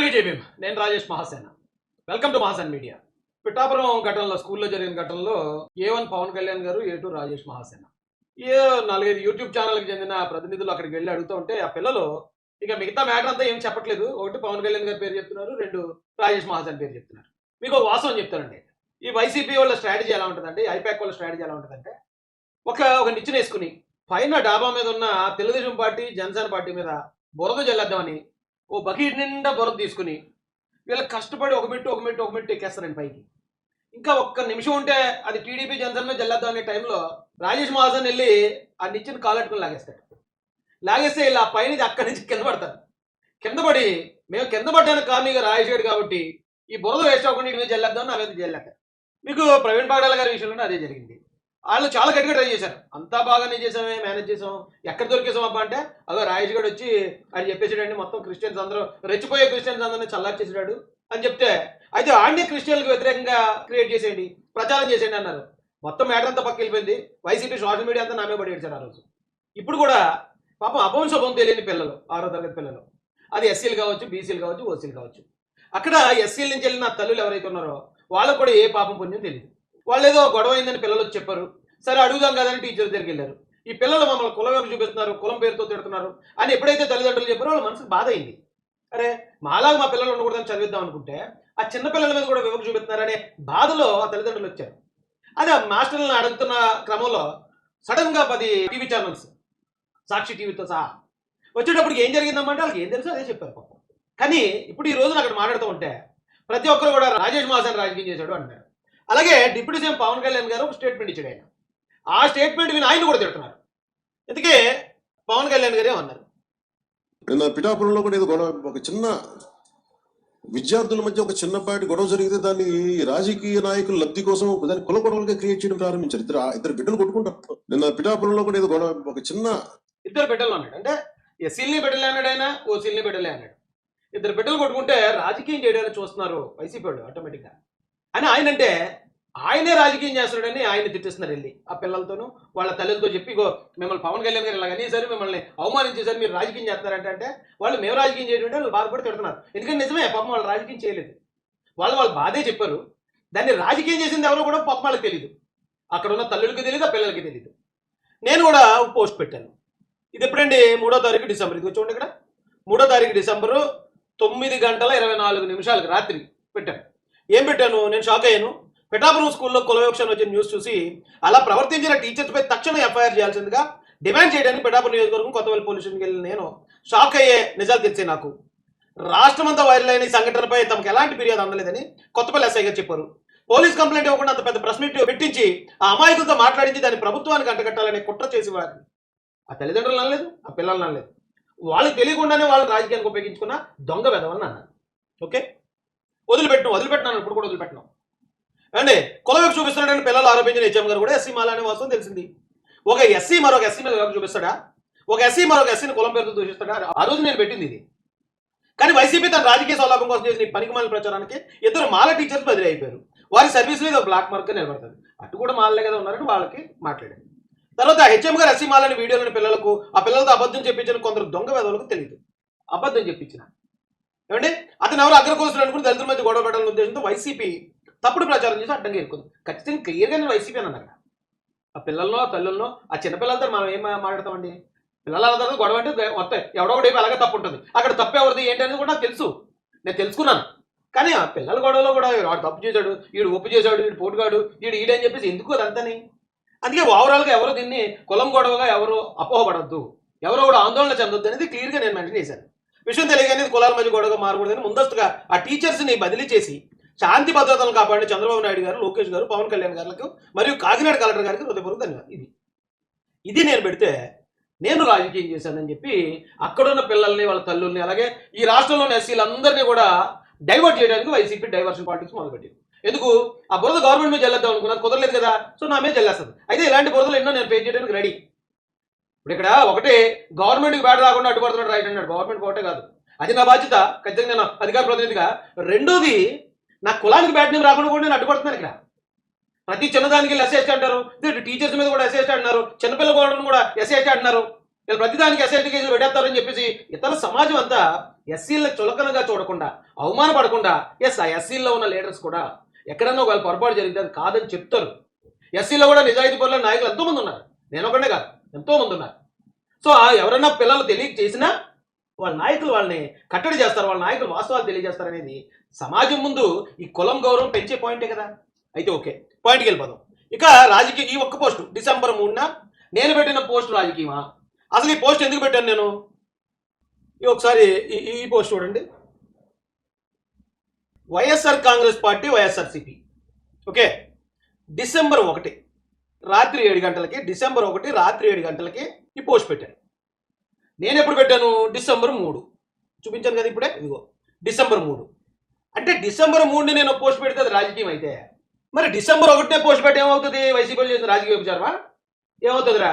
అందరికీ జై భీమ్. నేను Rajesh Mahasena. Welcome to Mahasena media. Pithapuram ఘటనలో స్కూల్లో జరిగిన ఘటనలో A1 పవన్ కళ్యాణ్ గారు, A2 రాజేష్ మహాసేన, ఏ 4-5 యూట్యూబ్ ఛానల్కి చెందిన ప్రతినిధులు అక్కడికి వెళ్ళి అడుగుతూ ఉంటే ఆ పిల్లలు ఇక మిగతా మ్యాటర్ అంతా ఏం చెప్పట్లేదు. ఒకటి పవన్ కళ్యాణ్ గారి పేరు చెప్తున్నారు, 2 రాజేష్ మహాసేన పేరు చెప్తున్నారు. మీకు ఒక వాస్తవం చెప్తారండి. ఈ వైసీపీ వాళ్ళ స్ట్రాటజీ ఎలా ఉంటుందంటే, ఐపాక్ వాళ్ళ స్ట్రాటజీ ఎలా ఉంటుందంటే, ఒక నిచ్చెన వేసుకుని పైన డాబా మీద ఉన్న తెలుగుదేశం పార్టీ, జనసేన పార్టీ మీద బురద జల్లేద్దామని ఓ బకెట్ నిండా బురద తీసుకుని వీళ్ళకి కష్టపడి ఒక మెట్టు ఎక్కేస్తారండి పైకి. ఇంకా ఒక్క నిమిషం ఉంటే అది టీడీపీ జనసేన మీద జల్లేద్దాం అనే టైంలో రాజేష్ మహాసేన్ వెళ్ళి ఆ నిచ్చెన కాలెట్టుకుని లాగేస్తాడు. లాగేస్తే ఇలా పైన అక్కడి నుంచి కింద పడతారు. కింద పడి మేము కింద పడ్డానికి కారణంగా రాజేశాడు కాబట్టి ఈ బురద వేస్ట్ అవ్వకుండా ఇటు మీద జల్లేద్దాం నా మీద జల్లేక. మీకు ప్రవీణ్ పాడాల గారి విషయంలోనే అదే జరిగింది. వాళ్ళు చాలా గట్టిగా ట్రై చేశారు. అంతా బాగానే చేసామే, మేనేజ్ చేసాం, ఎక్కడ దొరికేసాం అబ్బా అంటే అదో రాజేష్ గడు వచ్చి అని చెప్పేసాడండి. మొత్తం క్రిస్టియన్స్ అందరూ రెచ్చిపోయే క్రిస్టియన్స్ అందరినీ చల్లార్చేసాడు అని చెప్తే, అయితే ఆండే క్రిస్టియన్లకు వ్యతిరేకంగా క్రియేట్ చేసేయండి, ప్రచారం చేసేయండి అన్నారు. మొత్తం మ్యాటర్ అంతా పక్క వెళ్ళిపోయింది. వైసీపీ సోషల్ మీడియా అంతా నామే పడి ఏడ్చారు ఆ రోజు. ఇప్పుడు కూడా పాపం అపవంశం తెలియని పిల్లలు, 6వ తరగతి పిల్లలు, అది ఎస్సీలు కావచ్చు, బీసీలు కావచ్చు, ఓసీలు కావచ్చు, అక్కడ ఎస్సీల నుంచి వెళ్ళిన తల్లులు ఎవరైతే ఉన్నారో వాళ్ళకు కూడా ఏ పాపం పుణ్యం తెలియదు. వాళ్ళు ఏదో గొడవ అయిందని పిల్లలు వచ్చి చెప్పారు. సరే అడుగుదాం కదని టీచర్ దగ్గరికి వెళ్ళారు. ఈ పిల్లలు మమ్మల్ని కులం వైపు చూపిస్తున్నారు, కులం పేరుతో తిడుతున్నారు అని ఎప్పుడైతే తల్లిదండ్రులు చెప్పారో వాళ్ళ మనసుకు బాధ అయింది. అరే మాలాగా మా పిల్లలు ఉండకూడదని చదివిద్దాం అనుకుంటే ఆ చిన్న పిల్లల మీద కూడా వివక్ష చూపిస్తున్నారనే బాధలో ఆ తల్లిదండ్రులు వచ్చారు. అదే మాస్టర్లను అడుగుతున్న క్రమంలో సడన్ గా 10 టీవీ ఛానల్స్, సాక్షి టీవీతో సహా వచ్చేటప్పటికి ఏం జరిగిందమ్మంటే వాళ్ళకి ఏం తెలుసో అదే చెప్పారు పాపం. కానీ ఇప్పుడు ఈ రోజున అక్కడ మాట్లాడుతూ ఉంటే ప్రతి ఒక్కరు కూడా రాజేష్ మహాసేన్ రాజకీయం చేశాడు అంటారు. అలాగే డిప్యూటీ సీఎం పవన్ కళ్యాణ్ గారు ఒక స్టేట్మెంట్ ఇచ్చాడు. ఆయన ఆ స్టేట్మెంట్ విని ఆయన కూడా తిడుతున్నారు. అందుకే పవన్ కళ్యాణ్ గారు ఏమన్నారు, నిన్న పిఠాపురంలో కూడా ఏదో గొడవ, ఒక చిన్న విద్యార్థుల మధ్య ఒక చిన్నపాటి గొడవ జరిగితే దాన్ని రాజకీయ నాయకుల లబ్ధి కోసం దాన్ని కుల గొడవలుగా క్రియేట్ చేయడం ప్రారంభించారు. ఇద్దరు బిడ్డలు కొట్టుకుంటారు. నిన్న పిఠాపురంలో కూడా ఏదో గొడవ, ఒక చిన్న ఇద్దరు బిడ్డలు అన్నాడు. అంటే ఎస్సీల్ని బిడ్డలే అన్నాడు ఆయన, ఓసీల్ని బిడ్డలే అన్నాడు. ఇద్దరు బిడ్డలు కొట్టుకుంటే రాజకీయం చేయడానికి చూస్తున్నారు వైసీపీ వాళ్ళు ఆటోమేటిక్గా అని ఆయన అంటే, ఆయనే రాజకీయం చేస్తున్నాడని ఆయన తిట్టిస్తున్నారు వెళ్ళి ఆ పిల్లలతోనూ వాళ్ళ తల్లితో చెప్పి, ఇగో మిమ్మల్ని పవన్ కళ్యాణ్ గారు ఇలాగ అనేసారు, మిమ్మల్ని అవమానించేసారు, మీరు రాజకీయం చేస్తున్నారంటే వాళ్ళు మేము రాజకీయం చేయడం వాళ్ళు బాధపడి తిడుతున్నారు. ఎందుకంటే నిజమే, పాపం వాళ్ళు రాజకీయం చేయలేదు, వాళ్ళు బాధే చెప్పారు. దాన్ని రాజకీయం చేసింది ఎవరో కూడా పాపం వాళ్ళకి తెలియదు, అక్కడ ఉన్న తల్లులకి తెలియదు, ఆ పిల్లలకి తెలియదు. నేను కూడా పోస్ట్ పెట్టాను. ఇది ఎప్పుడండి, 3వ తారీఖు డిసెంబర్. ఇది చూడండి ఇక్కడ 3వ తారీఖు డిసెంబరు 9:24 రాత్రి పెట్టాను. ఏం పెట్టాను, నేను షాక్ అయ్యాను. పిఠాపురం స్కూల్లో కులవివక్షణ వచ్చిన న్యూస్ చూసి అలా ప్రవర్తించిన టీచర్స్పై తక్షణ ఎఫ్ఐఆర్ చేయాల్సిందిగా డిమాండ్ చేయడానికి పిఠాపురం నియోజకవర్గం కొత్తవల్లి పోలీస్ స్టేషన్కి వెళ్ళిన నేను షాక్ అయ్యే నిజాలు తెలిసే నాకు రాష్ట్రమంతా వైరల్ అయిన ఈ సంఘటనపై తమకు ఎలాంటి ఫిర్యాదు అందలేదని కొత్తపల్లి ఎస్ఐ గారు చెప్పారు. పోలీస్ కంప్లైంట్ ఇవ్వకుండా అంత పెద్ద ప్రెస్ మీట్ పెట్టించి ఆ అమాయకులతో మాట్లాడించి దాన్ని ప్రభుత్వానికి అంటగట్టాలనే కుట్ర చేసి వారిని ఆ తల్లిదండ్రులు అనలేదు, ఆ పిల్లలు అనలేదు. వాళ్ళకి తెలియకుండానే వాళ్ళని రాజకీయానికి ఉపయోగించుకున్న దొంగ వెధవని అన్నారు. ఓకే, వదిలిపెట్టినాను, ఇప్పుడు కూడా వదిలిపెట్టినాం అండి. కులవేపు చూపిస్తున్నాడని పిల్లలు ఆరోపించిన హెచ్ఎం గారు కూడా ఎస్సీ మాల అనే వాస్తవం తెలిసింది. ఒక ఎస్సీ మరొక ఎస్సీ మీద వేపు చూపిస్తాడా, ఒక ఎస్సీ మరొక ఎస్సీని కులం పేరుతో దూషిస్తాడా? ఆ రోజు నేను పెట్టింది ఇది. కానీ వైసీపీ తన రాజకీయ సౌలాభం కోసం చేసిన ఈ పనికిమాలిన ప్రచారానికి 2 మాల టీచర్స్ బదిలీ అయిపోయారు. వారి సర్వీస్ మీద బ్లాక్ మార్క్ నిలబడుతుంది. అటు కూడా మాలలే కదా ఉన్నారని వాళ్ళకి మాట్లాడారు. తర్వాత హెచ్ఎం గారు ఎస్సీ మాలని వీడియోలను పిల్లలకు, ఆ పిల్లలతో అబద్ధం చెప్పించిన కొందరు దొంగ వెధవలకు తెలియదు. అబద్ధం చెప్పించిన ఏమండి, అతను ఎవరు అగ్రకులస్తులు అనుకుని దళితుల మధ్య గొడవ పెట్టాలనే ఉద్దేశంతో వైసీపీ తప్పుడు ప్రచారం చేసి అడ్డంగా ఇరుకుంది. ఖచ్చితంగా క్లియర్గా నేను వైసీపీ అని అన్నారు. ఆ పిల్లల్లో, తల్లుల్లో, ఆ చిన్నపిల్లలతో మనం ఏం మాట్లాడతామండి? పిల్లలందరూ గొడవ అంటే వస్తాయి, ఎవడో ఒకటి అలాగే తప్పు ఉంటుంది. అక్కడ తప్పు ఎవరిది ఏంటి అనేది కూడా నాకు తెలుసు, నేను తెలుసుకున్నాను. కానీ ఆ పిల్లల గొడవలో కూడా వాడు తప్పు చేశాడు, వీడు ఒప్పు చేశాడు, వీడు పోటుగాడు, ఈడని చెప్పేసి ఎందుకు అదంతని. అందుకే ఓవరాల్గా ఎవరు దీన్ని కులం గొడవగా ఎవరు అపోహపడద్దు, ఎవరో కూడా ఆందోళన చెందొద్దు అనేది క్లియర్గా నేను మెన్షన్ చేశాను. విషయం తెలియగానే కులాల మధ్య గొడవగా మారకూడదని ముందస్తుగా ఆ టీచర్స్ని బదిలీ చేసి శాంతి భద్రతలను కాపాడిన చంద్రబాబు నాయుడు గారు, లోకేష్ గారు, పవన్ కళ్యాణ్ గారికి మరియు కాకినాడ కలెక్టర్ గారికి హృదయపూర్వక ధన్యవాదాలు. ఇది నేను పెడితే నేను రాజకీయం చేశానని చెప్పి అక్కడున్న పిల్లల్ని, వాళ్ళ తల్లుల్ని, అలాగే ఈ రాష్ట్రంలోని ఎస్సీలందరినీ కూడా డైవర్ట్ చేయడానికి వైసీపీ డైవర్షన్ పాలిటిక్స్ మొదలుపెట్టింది. ఎందుకు, ఆ బురద గవర్నమెంట్ మీద జల్లేద్దాం అనుకున్నారు, కుదరలేదు కదా, సో నా మీద జల్లేస్తుంది. అయితే ఇలాంటి బురదలు ఎన్నో నేను పే చేయడానికి రెడీ. ఇప్పుడు ఇక్కడ ఒకటే గవర్నమెంట్కి బ్యాడ్ రాకుండా అడ్డుపడుతున్నాడు రైట్ అన్నాడు. గవర్నమెంట్ ఒకటే కాదు, అది నా బాధ్యత ఖచ్చితంగా, నేను అధికార ప్రతినిధిగా. రెండోది, నా కులానికి బ్యాడ్ నేమ్ రాకుండా కూడా నేను అడ్డుపడుతున్నాను. ఇక్కడ ప్రతి చిన్నదానికి ఎస్ఏఎస్టీ అంటారు, టీచర్స్ మీద కూడా ఎస్ఏఎస్టీ అంటున్నారు, చిన్నపిల్ల కూడా ఎస్ఏఎస్టీ అంటున్నారు. ఇలా ప్రతిదానికి ఎస్ఐటీ కేసులు పెట్టేస్తారని చెప్పేసి ఇతర సమాజం అంతా ఎస్సీలను చులకనగా చూడకుండా అవమానపడకుండా ఆ ఎస్సీల్లో ఉన్న లీడర్స్ కూడా ఎక్కడన్నా ఒకవేళ పొరపాటు జరిగితే అది కాదని చెప్తారు. ఎస్సీలో కూడా నిజాయితీ పరుల నాయకులు ఎంతోమంది ఉన్నారు, నేను ఒకటే కాదు, ఎంతోమంది ఉన్నారు. సో ఎవరైనా పిల్లలు తెలియక చేసినా వాళ్ళ నాయకులు వాళ్ళని కట్టడి చేస్తారు, వాళ్ళ నాయకులు వాస్తవాలు తెలియజేస్తారు అనేది సమాజం ముందు ఈ కులం గౌరవం పెంచే పాయింటే కదా. అయితే ఓకే, పాయింట్కి వెళ్ళిపోదాం. ఇక రాజకీయ ఈ ఒక్క పోస్టు డిసెంబర్ 3న నేను పెట్టిన పోస్ట్ రాజకీయమా? అసలు ఈ పోస్ట్ ఎందుకు పెట్టాను నేను? ఒకసారి ఈ పోస్ట్ చూడండి. YSR Congress party YSRCP okay, December 1 రాత్రి 7 గంటలకి, డిసెంబర్ 1 రాత్రి 7 గంటలకి ఈ పోస్ట్ పెట్టాను. నేను ఎప్పుడు పెట్టాను? డిసెంబర్ 3 చూపించాను కదా ఇప్పుడే, ఇదిగో డిసెంబర్ 3. అంటే డిసెంబర్ 3ని నేను పోస్ట్ పెడితే అది రాజకీయం అయితే, మరి డిసెంబర్ 1నే పోస్ట్ పెట్టి ఏమవుతుంది? వైసీపీలో చేసిన రాజకీయ విచారమా? ఏమవుతుందిరా?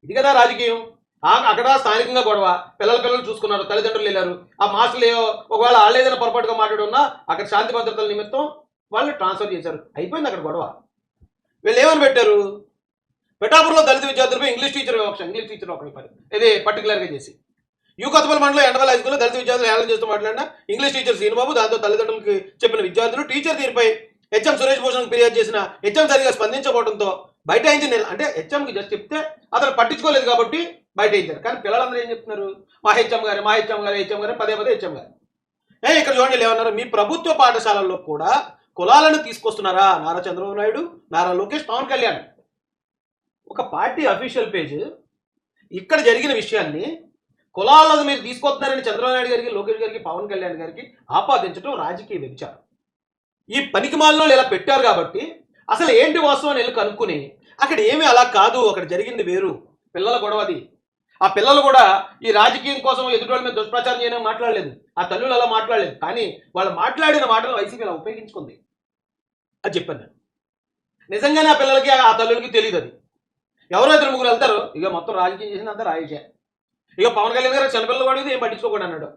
ఇది కదా రాజకీయం. అక్కడ స్థానికంగా గొడవ, పిల్లలు చూసుకున్నారు, తల్లిదండ్రులు వెళ్ళారు, ఆ మాస్టర్లు ఒకవేళ వాళ్ళు ఏదైనా పొరపాటుగా మాట్లాడున్నా అక్కడ శాంతి భద్రతల నిమిత్తం వాళ్ళు ట్రాన్స్ఫర్ చేశారు, అయిపోయింది అక్కడ గొడవ. వీళ్ళు ఏమని పెట్టారు? పిఠాపురంలో దళిత విద్యార్థులపై ఇంగ్లీష్ టీచర్ ఒకరి పని ఇది పర్టికులర్గా చేసి కొత్తపల్లి మండలం ఎండవల్ హై స్కూల్లో దళిత విద్యార్థులు హేళన చేస్తూ మాట్లాడిన ఇంగ్లీష్ టీచర్ శ్రీనుబాబు, దాంతో తల్లిదండ్రులకి చెప్పిన విద్యార్థులు టీచర్ తీరుపై హెచ్ఎం సురేష్ భూషణ్ ఫిర్యాదు చేసిన హెచ్ఎం సరిగా స్పందించకపోవడంతో బయటాయించి, అంటే హెచ్ఎంకి జస్ట్ చెప్తే అతను పట్టించుకోలేదు కాబట్టి బయటాయించారు. కానీ పిల్లలందరూ ఏం చెప్తున్నారు? మా హెచ్ఎం గారు పదే హెచ్ఎం గారు. ఇక్కడ చూడండి ఏమన్నారు? మీ ప్రభుత్వ పాఠశాలల్లో కూడా కులాలను తీసుకొస్తున్నారా? నారా చంద్రబాబు నాయుడు, నారా లోకేష్, పవన్ కళ్యాణ్. ఒక పార్టీ అఫీషియల్ పేజ్ ఇక్కడ జరిగిన విషయాన్ని కులాలను మీరు తీసుకొస్తున్నారని చంద్రబాబు నాయుడు గారికి, లోకేష్ గారికి, పవన్ కళ్యాణ్ గారికి ఆపాదించడం రాజకీయ వ్యభిచారం. ఈ పనికిమాలలో ఇలా పెట్టారు కాబట్టి అసలు ఏంటి వాస్తవం అని వెళ్ళి కనుక్కుని అక్కడ ఏమీ అలా కాదు, అక్కడ జరిగింది వేరు, పిల్లల గొడవది. ఆ పిల్లలు కూడా ఈ రాజకీయం కోసం ఎదుటి మీద దుష్ప్రచారం చేయడం మాట్లాడలేదు, ఆ తల్లులు అలా మాట్లాడలేదు, కానీ వాళ్ళు మాట్లాడిన మాటలు వైసీపీ అలా ఉపయోగించుకుంది అది చెప్పాను నేను. నిజంగానే ఆ పిల్లలకి ఆ తల్లులకి తెలియదు. అది ఎవరో 2-3 వెళ్తారు, ఇక మొత్తం రాజకీయం చేసిన అంతా రాయేషే. ఇక పవన్ కళ్యాణ్ గారు చిన్నపిల్లలు వాడేది ఏం పట్టించుకోకుండా అన్నాడు.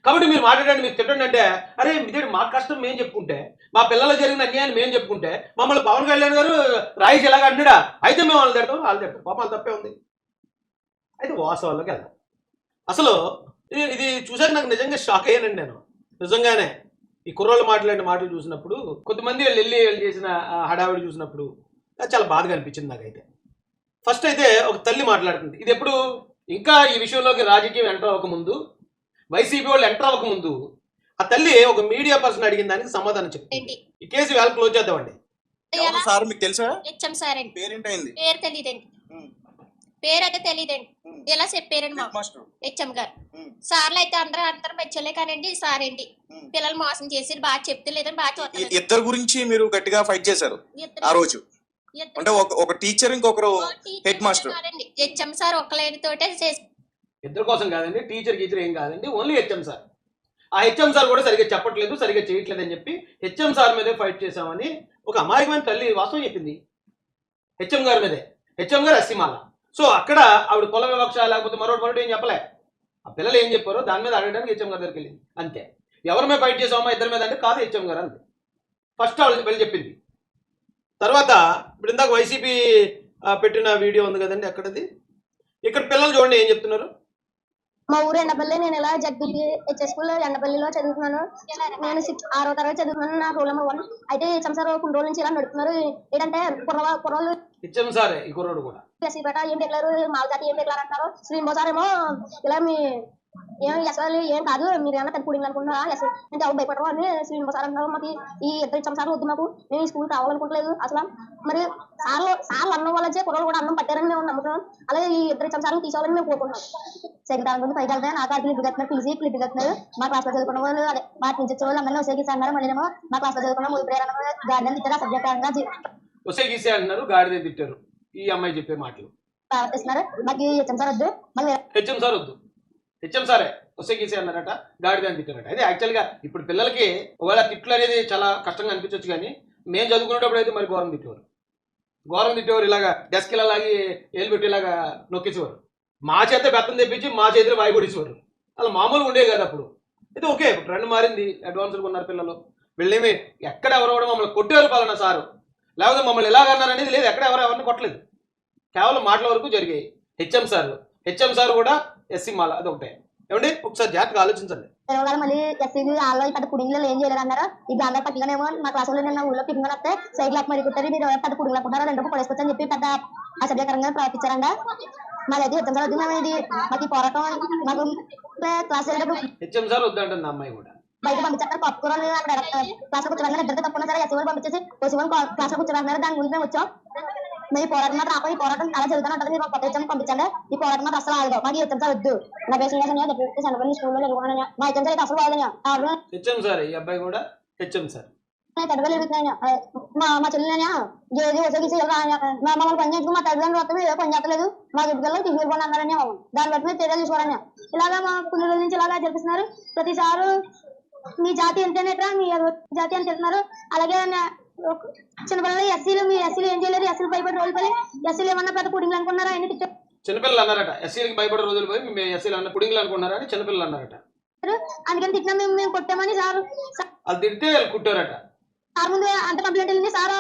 కాబట్టి మీరు మాట్లాడండి, మీరు తిట్టండి అంటే, అరే ఇదే మా కష్టం మేము చెప్పుకుంటే, మా పిల్లలు జరిగిన అన్యాయాన్ని మేము చెప్పుకుంటే మమ్మల్ని పవన్ కళ్యాణ్ గారు రాయేష్ ఎలాగ అంటుడా, అయితే మేము వాళ్ళు తిడతాం, వాళ్ళు తిడతాం, పాపం అది తప్పే ఉంది. అయితే వాస్తవాల్లోకి వెళ్దాం. అసలు ఇది చూసాక నాకు నిజంగా షాక్ అయ్యానండి నేను. నిజంగానే ఈ కుర్రోళ్ళు మాట్లాడిన మాటలు చూసినప్పుడు, కొంతమంది వెళ్ళి చేసిన హడావిడి చూసినప్పుడు చాలా బాధగా అనిపించింది నాకైతే. ఫస్ట్ అయితే ఒక తల్లి మాట్లాడుతుంది. ఇది ఎప్పుడు ఇంకా ఈ విషయంలోకి రాజకీయం ఎంటర్ అవ్వకముందు, వైసీపీ వాళ్ళు ఎంటర్ అవ్వకముందు ఆ తల్లి ఒక మీడియా పర్సన్ అడిగిన దానికి సమాధానం చెప్తుంది. ఈ కేసు వేళ క్లోజ్ చేద్దామండి. సార్ మీకు తెలుసా? హెచ్ఎం సార్ అండి. పేరేంటైంది? పేరు తెలియదండి, పేరు అయితే తెలియదండి. ఎలా చెప్పారండి మా హెచ్ఎం గారు. సార్లు అయితే అందరూ మెచ్చలే కానండి, సార్ ఏంటి పిల్లలు మోసం చేసి బాగా చెప్తలేదని బాగా చూస్తారు. ఇద్దరు గురించి మీరు గట్టిగా ఫైట్ చేశారు ఆ రోజు. అంటే ఒక టీచర్, ఇంకొకరు హెడ్ మాస్టర్. హెచ్ఎం సార్ ఒక్కలేని తోటే చేసి, ఇద్దరు కోసం కాదండి, టీచర్ ఏం కాదండి, ఓన్లీ హెచ్ఎం సార్. ఆ హెచ్ఎం సార్ కూడా సరిగ్గా చెప్పట్లేదు, సరిగ్గా చేయట్లేదు అని చెప్పి హెచ్ఎం సార్ మీదే ఫైట్ చేశామని ఒక అమాయకమైన తల్లి వాస్తవం చెప్పింది. హెచ్ఎం గారి మీదే. హెచ్ఎం గారు అస్సిమాల. సో అక్కడ ఆవిడ కుల వివక్ష లేకపోతే మరొకటి ఏం చెప్పలే. ఆ పిల్లలు ఏం చెప్పారో దాని మీద అడగడానికి హెచ్ఎం గారి దగ్గరికి వెళ్ళింది అంతే. ఎవరి మీద ఫైట్ చేసామా ఇద్దరి మీద అంటే కాదు హెచ్ఎం గారు అంతే. ఫస్ట్ ఆవిడ వెళ్ళి చెప్పింది. తర్వాత ఇప్పుడు ఇందాక వైసీపీ పెట్టిన వీడియో ఉంది కదండి, అక్కడది. ఇక్కడ పిల్లలు చూడండి ఏం చెప్తున్నారు. మా ఊరు ఎండపల్లి, నేను ఇలా జడ్పీటీ హెచ్ఎస్ స్కూల్ ఎండపల్లిలో చదువుతున్నాను. నేను 6వ తరగతి చదువుతున్నాను. నా రోల్ నెంబర్ 1. అయితే హెచ్ఎం సార్ కొన్ని రోజుల నుంచి ఇలా నడుపుతున్నారు. ఏంటంటే కుర్రోళ్ళు హెచ్ఎం సార్ ఈ కుర్రోడు కూడా ఎస్సీపేట ఏం డిక్లేరు, మాల్జాతి ఏం డిక్లేర్ అంటారు. శ్రీనివాస్ సార్ ఏమో ఇలా మీ అసలు ఏం కాదు, మీరు ఏమన్నా తక్కువ అనుకుంటున్నారా, అంటే ఎవరు భయపడరు అని శ్రీనివాస్ సార్ అంటారు. మాకు ఈ ఇద్దరు హెచ్ఎం సార్లు వద్దు, మాకు మేము ఈ స్కూల్ కావాలనుకుంటలేదు అసలు. మరి సార్లు అన్నం వల్ల కుర్రోళ్ళు కూడా అన్నం పట్టారని మేము నమ్ముతున్నాం. అలాగే ఈ ఇద్దరు హెచ్ఎం సార్లు తీసుకోవాలని మేము కోరుకుంటున్నాం. సెకండ్ గురించి పైకి వెళ్తే నాకు క్లిప్ కట్టినారు, క్లిప్ కట్టినారు. మా క్లాస్ లో చదువుకున్న వాళ్ళు, అదే మా టీచర్స్ వాళ్ళు అందరినీ ఉసేగిస్తా అన్నారు. మళ్ళీ మా క్లాస్ లో చదువుకున్న మూడు ప్రేరణ గార్డెన్ తిట్టారు. సబ్జెక్ట్ ఉసేగిసే అంటున్నారు, గాడిద తిట్టారు. ఈ అమ్మాయి చెప్పే మాటలు ప్రవర్తిస్తున్నారు. మాకు హెచ్ఎం సార్ వద్దు, మళ్ళీ హెచ్ఎం సార్ వద్దు, హెచ్ఎం సారే ఉసేగిసే అన్నారట, గాడిద తిట్టారట. అయితే యాక్చువల్గా ఇప్పుడు పిల్లలకి ఒకవేళ తిట్లు అనేది చాలా కష్టంగా అనిపించవచ్చు, కానీ మేము చదువుకునేటప్పుడు అయితే మరి ఘోరం తిట్టేవారు. ఇలాగా డెస్క్ ఇలా లాగి ఏలు పెట్టి ఇలాగా నొక్కేసేవారు. మా చేత బెత్తం తెప్పించి మా చేతిలో వాయి పొడిచేవారు. అలా మామూలుగా ఉండేవి కదా అప్పుడు. అయితే ఓకే, ఇప్పుడు ట్రెండ్ మారింది, అడ్వాన్స్గా ఉన్నారు పిల్లలు. వీళ్ళేమి ఎక్కడ ఎవరు మమ్మల్ని కొట్టేవారు పాలన సారు, లేకపోతే మమ్మల్ని ఎలాగన్నారు అనేది లేదు. ఎక్కడ ఎవరిని కొట్టలేదు, కేవలం మాటల వరకు జరిగాయి. హెచ్ఎం సార్ హెచ్ఎం సార్ కూడా ఎస్సీ మాల అదొకటే. ఏమండి ఒకసారి జాగ్రత్తగా ఆలోచించండి. తెలంగాణ మళ్ళీ ఎస్సీలు వాళ్ళు పెద్ద పుడింగ్లు ఏం చేయలేరు అన్నారు. ఈ గాంధీ పట్టిగానేమో మా క్లాసులో నిన్న ఊళ్ళో పిల్లలు వస్తే సైకిల్ మరి కుట్టారు, మీరు పెద్ద పుడింగ్లు అనుకుంటారు, రెండు పడేసుకోవచ్చని చెప్పి పెద్ద అసభ్యకరంగా ప్రవర్తించారంట. మాదైతే హెచ్ఎం సార్ వద్దు, ఇది మాకు ఈ పోరాటం మాకు క్లాస్ వెళ్ళేటప్పుడు హెచ్ఎం సార్ వద్దంటుంది అమ్మాయి కూడా. బయట పంపించారు. పప్పుకూరలు అక్కడ క్లాస్ లో కూర్చోబెట్టిన ఇద్దరికి తప్పున్నా సరే ఎస్సీ పంపించేసి ఓసీ క్లాస్ లో కూర్చోబెట్టినారు. దాని గురించి మేము వచ్చాం. మేము ఈ పోరాటం మాత్రం ఈ పోరాటం అలా జరుగుతూనే ఉంటుంది. మీరు కొత్త హెచ్ఎం పంపించండి, ఈ పోరాటం మాత్రం అసలు ఆగదు. మాకు హెచ్ఎం సార్ వద్దు. నా పేరు చంద్రబాబు స్కూల్లో ఎదుర్కొన్నా మా హెచ్ఎం సార్ అయితే అసలు బాగుంది. హెచ్ఎం సార్ ఈ అబ్బాయి కూడా హెచ్ఎం సార్ తడవలు ఎదుగుతున్నాయి. మా చెల్లెలైనా ఏది వచ్చేసి మమ్మల్ని పని చేసుకుని మా తల్లిదండ్రులు వస్తే ఏదో పని చేస్తలేదు, మా చుట్టుకల్లో తీసుకెళ్ళిపోండి అన్నారని దాన్ని బట్టి మీరు చర్యలు తీసుకోవాలని ఇలాగా మా కొన్ని రోజుల నుంచి ఇలాగా జరిపిస్తున్నారు. ప్రతిసారి మీ జాతి ఎంతనేట్రా, మీ జాతి అని చెప్తున్నారు. అలాగే చిన్నపిల్లలు ఎస్సీలు, మీ ఎస్సీలు ఏం చేయలేదు, ఎస్సీలు భయపడి రోజులు పోయి ఎస్సీలు ఏమన్నా పెద్ద పుడింగ్లు అనుకున్నారా అని చిన్నపిల్లలు అన్నారట. ఎస్సీలకి భయపడే రోజులు పోయి మేము ఎస్సీలు అన్న పుడింగ్లు అనుకున్నారా అని చిన్నపిల్లలు అన్నారట. అందుకని తిట్టినా మేము కొట్టామని సార్ వాళ్ళు తిడితే వాళ్ళు కుట్టారట. సార్ ముందు అంత కంప్లైంట్ వెళ్ళింది సార్.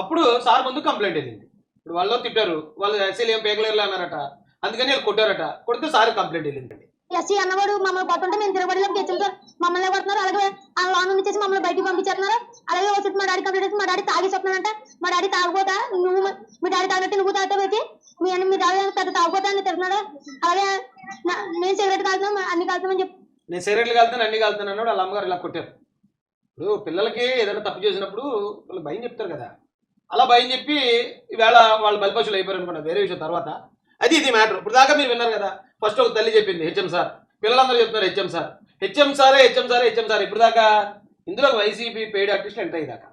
అప్పుడు సార్ ముందు కంప్లైంట్ వెళ్ళింది. ఇప్పుడు వాళ్ళు తిట్టారు, వాళ్ళు ఎస్సీలు ఏం పేగలేరులే అన్నారట, అందుకని వాళ్ళు కొట్టారట. కొడితే సార్ కంప్లైంట్ వెళ్ళిందండి. ఎస్సీ అన్నవాడు మమ్మల్ని కొట్టుంటే మేము తిరగబడిలో హెచ్ఎంసార్ మమ్మల్ని కొడుతున్నారు. అలాగే ఆ లోన్ నుంచి మమ్మల్ని బయటకు పంపించేస్తున్నారు. అలాగే వచ్చి మా డాడీ కంప్లైంట్ చేసి మా డాడీ తాగి చెప్తున్నాడంట. మా డాడీ తాగబోతా, నువ్వు మీ డాడీ తాగినట్టు నువ్వు తాగితే పెట్టి మీ డాడీ పెద్ద తాగబోతా అని తిరుగుతున్నాడు. అలాగే నేను సిగరెట్ కాలుతున్నాం అన్ని కాలుతామని చెప్పి నేను సిగరెట్లు కాలుతాను అన్ని కాలుతాను అన్నాడు. వాళ్ళ అమ్మగారు ఇలా కొట్టారు. ఇప్పుడు పిల్లలకి ఏదైనా తప్పు చేసినప్పుడు వాళ్ళు భయం చెప్తారు కదా, అలా భయం చెప్పి ఈవేళ వాళ్ళు బలిపశులు అయిపోయారు అనుకున్నారు, వేరే విషయం తర్వాత. అది ఇది మ్యాటర్. ఇప్పుడు దాకా మీరు విన్నారు కదా, ఫస్ట్ ఒక తల్లి చెప్పింది హెచ్ఎం సార్, పిల్లలందరూ చెప్తున్నారు హెచ్ఎం సార్, హెచ్ఎం సారే హెచ్ఎం సారే హెచ్ఎం సార్. ఇప్పుడు దాకా ఇందులో వైసీపీ పెయిడ్ ఆర్టిస్టులు ఎంటర్ అయ్యేదాకా.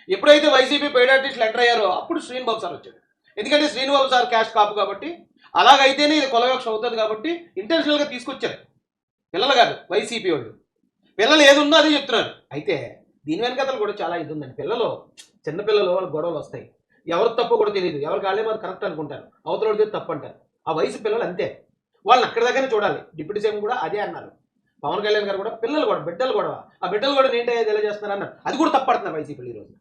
ఎప్పుడైతే వైసీపీ పెయిడ్ ఆర్టిస్టులు ఎంటర్ అయ్యారో అప్పుడు శ్రీనిబాబు సార్ వచ్చాడు. ఎందుకంటే శ్రీనిబాబు సార్ క్యాస్ట్ కాపు కాబట్టి, అలాగైతేనే ఇది కులవివక్ష అవుతుంది కాబట్టి ఇంటెన్షనల్గా తీసుకొచ్చారు. పిల్లలు కాదు, వైసీపీ వాళ్ళు. పిల్లలు ఏది ఉందో అది చెప్తున్నారు. అయితే దీని వెనకతలు కూడా చాలా ఇది ఉందండి. పిల్లలు చిన్నపిల్లలు వాళ్ళ గొడవలు వస్తాయి, ఎవరు తప్పు కూడా తెలియదు, ఎవరు కాలే మాది కరెక్ట్ అనుకుంటారు, అవతల తప్పు అంటారు. ఆ వయసు పిల్లలు అంతే, వాళ్ళని అక్కడి దగ్గర చూడాలి. డిప్యూటీ సీఎం కూడా అదే అన్నారు. పవన్ కళ్యాణ్ గారు కూడా పిల్లలు కూడా బిడ్డలు కూడా ఆ బిడ్డలు కూడా ఏంటో ఎలా చేస్తున్నారు అన్నారు. అది కూడా తప్పడుతున్నారు వైసీపీలు ఈరోజు.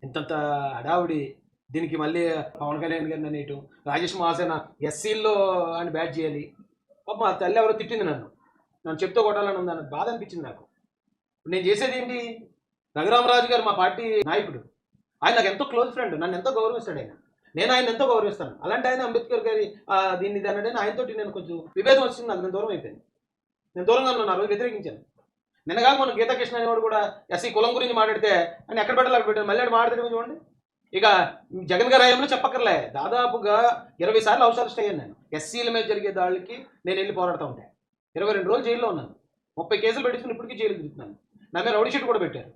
ఇంతంత హడావుడి దీనికి మళ్ళీ పవన్ కళ్యాణ్ గారిని అనేయటం, రాజేష్ మహాసేన ఎస్సీల్లో అని బ్యాట్ చేయాలి. పాప మా తల్లి ఎవరో తిట్టింది నన్ను చెప్తూ కొట్టాలని ఉందని బాధ అనిపించింది నాకు. నేను చేసేది ఏంటి, రఘురామరాజు గారు మా పార్టీ నాయకుడు, ఆయన నాకు ఎంతో క్లోజ్ ఫ్రెండ్, నన్ను ఎంతో గౌరవిస్తాడు ఆయన, నేను ఆయన ఎంతో గౌరవిస్తాను. అలాంటి ఆయన అంబేద్కర్ గారి దీన్ని అన్నాడని ఆయనతోటి నేను కొంచెం విభేదం వచ్చింది. నాకు నేను దూరం అయిపోయింది. నేను దూరంగా ఉన్నాను, ఆ రోజు వ్యతిరేకించాను. నిన్నగా మన గీతాకృష్ణ అనేవాడు కూడా ఎస్సీ కులం గురించి మాట్లాడితే అని ఎక్కడ పెట్టాలి అక్కడ పెట్టాను, మళ్ళీ మాట్లాడితే చూడండి. ఇక జగన్ గారి హయాంలో చెప్పక్కర్లే, దాదాపుగా 20 సార్లు హౌస్ అరెస్ట్ అయ్యాను నేను. ఎస్సీల మీద జరిగే దాళ్ళకి నేను వెళ్ళి పోరాడుతూ ఉంటాను. 22 రోజులు జైల్లో ఉన్నాను, 30 కేసులు పెట్టించుకుని ఇప్పటికీ జైలు తిరుగుతున్నాను. నా మీద రౌడీ షీట్ కూడా పెట్టారు.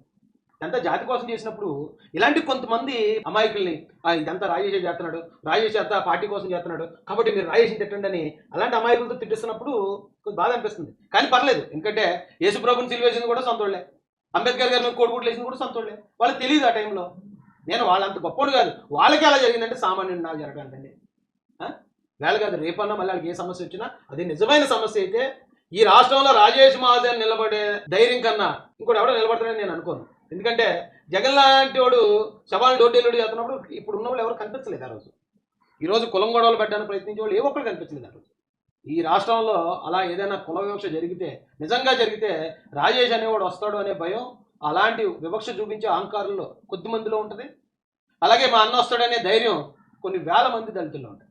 ఇదంతా జాతి కోసం చేసినప్పుడు ఇలాంటి కొంతమంది అమాయకుల్ని ఇదంతా రాజేష్ చేస్తున్నాడు, రాజేష్ అంతా పార్టీ కోసం చేస్తున్నాడు కాబట్టి మీరు రాజేష్ని తిట్టండి అని అలాంటి అమాయకులతో తిట్టిస్తున్నప్పుడు కొంచెం బాధ అనిపిస్తుంది. కానీ పర్లేదు, ఎందుకంటే యేసుప్రభుని సిలువేసింది కూడా సొంతోళ్లే, అంబేద్కర్ గారిని కోడిగుడ్లు వేసింది కూడా సొంతోళ్లే. వాళ్ళకి తెలియదు ఆ టైంలో. నేను వాళ్ళంత గొప్పడు కాదు, వాళ్ళకి ఎలా జరిగిందంటే సామాన్యుడు నాకు జరగదండి. వేళ కాదు, రేపన్నా మళ్ళీ వాళ్ళకి ఏ సమస్య వచ్చినా అది నిజమైన సమస్య అయితే ఈ రాష్ట్రంలో రాజేష్ మహాజన్ నిలబడే ధైర్యం కన్నా ఇంకోటి ఎవడో నిలబడతాడని నేను అనుకోను. ఎందుకంటే జగన్ లాంటి వాడు శవాలు డోడ్డేలుడు చేస్తున్నప్పుడు ఇప్పుడు ఉన్న వాళ్ళు ఎవరు కనిపించలేదు ఆ రోజు. ఈరోజు కులం గొడవలు పెట్టడానికి ప్రయత్నించే వాళ్ళు ఏ ఒక్కరు కనిపించలేదు ఆ రోజు. ఈ రాష్ట్రంలో అలా ఏదైనా కుల వివక్ష జరిగితే, నిజంగా జరిగితే రాజేష్ అనేవాడు వస్తాడు అనే భయం, అలాంటి వివక్ష చూపించే అహంకారంలో కొద్ది మందిలో ఉంటుంది. అలాగే మా అన్న వస్తాడనే ధైర్యం కొన్ని వేల మంది దళితుల్లో ఉంటుంది.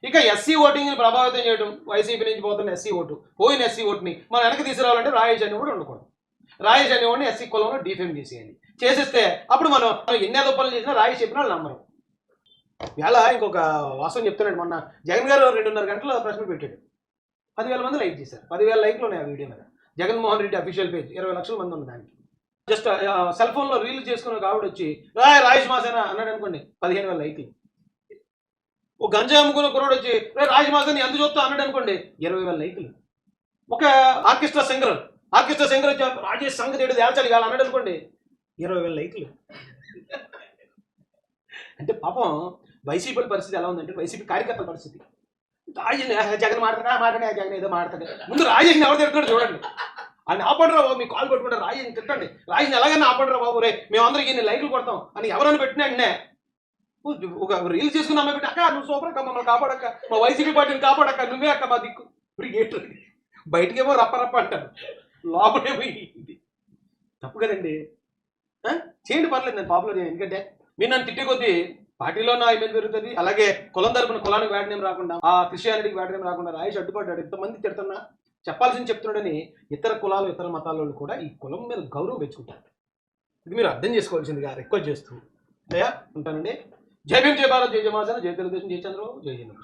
ఇక ఎస్సీ ఓటింగ్ని ప్రభావితం చేయడం, వైసీపీ నుంచి పోతున్న ఎస్సీ ఓటు, పోయిన ఎస్సీ ఓటుని మనం వెనక్కి తీసుకురావాలంటే రాజేష్ అనేవాడు ఉండకూడదు. రాజేష్ అనేవాడిని ఎస్సీ కులంలో డిఫేమ్ చేసేయాలి. చేసేస్తే అప్పుడు మనం ఎన్ని పనులు చేసినా రాజేష్ చెప్పిన వాళ్ళు నమ్మరు. ఇలా ఇంకొక వాస్తవం చెప్తున్నాడు. మొన్న జగన్ గారు 2.5 గంటల ప్రశ్న పెట్టాడు, 10,000 మంది లైక్ చేశారు. 10,000 లైక్లు ఉన్నాయి ఆ వీడియో మీద. జగన్మోహన్ రెడ్డి అఫీషియల్ పేజ్ 20 లక్షల మంది ఉంది దానికి. జస్ట్ సెల్ ఫోన్లో రీల్ చేసుకున్న కావిడ వచ్చి రాజేష్ మాసేనా అన్నాడు అనుకోండి, 15,000 లైక్లు. ఒక గంజాయి అమ్ముకున్న కుర్రాడు వచ్చి రాజేష్ మాసేని ఎంత చూస్తా అన్నాడు అనుకోండి, 20,000 లైక్లు. ఒక ఆర్కెస్ట్రా సింగర్ వచ్చి రాజేష్ సంగతి ఏడు తేల్చాలి కాదు అన్నాడు అనుకోండి, 20,000 లైక్లు. అంటే పాపం వైసీపీ పరిస్థితి ఎలా ఉందంటే, వైసీపీ కార్యకర్తల పరిస్థితి, జగన్ మాట్లాడే జగన్ ఏదో మాట్లాడే ముందు రాజేష్ని ఎవరు తిడుతున్నాడు చూడండి. ఆయన ఆపడరా బాబు, మీకు కాల్ పెట్టుకుంటారు, రాజేష్ని తిట్టండి, రాజేష్ని ఎలాగైనా ఆపడరా బాబు, రే మేమందరికి ఇన్ని లైక్లు కొడతాం అని ఎవరైనా పెట్టినా ఒక రీల్స్ చేసుకుని అమ్మాయి పెట్టి అక్క నువ్వు సూపర్ అక్క మమ్మల్ని కాపాడక్క మా వైసీపీ పార్టీని కాపాడక్క నువ్వే అక్క మా దిక్కు ఇప్పుడు ఏంటి బయటకేమో రప్ప అంటారు లోపలేమో ఇది తప్పు కదండి. చేయండి పర్లేదు నేను పాపులర్ చేయండి. ఎందుకంటే మీరు నన్ను తిట్టే కొద్దీ పార్టీలో నా ఇమేజ్ పెరుగుతుంది. అలాగే కులం తరపున కులానికి బ్యాడ్ నేమ్ రాకుండా ఆ క్రిస్టియానిటీకి బ్యాడ్ నేమ్ రాకుండా రాయేష్ అడ్డుపడ్డాడు. ఎంతమంది తిడుతున్నా చెప్పాల్సింది చెప్తున్నాడని ఇతర కులాలు ఇతర మతాల వాళ్ళు కూడా ఈ కులం మీద గౌరవం పెంచుకుంటారు. ఇది మీరు అర్థం చేసుకోవాల్సిందిగా రిక్వెస్ట్ చేస్తూ ఉంటానండి. జై భీమ్, జై భారత్, జై జవాజన, జై తెలుగుదేశం, జై చంద్రబాబు, జై హింద్.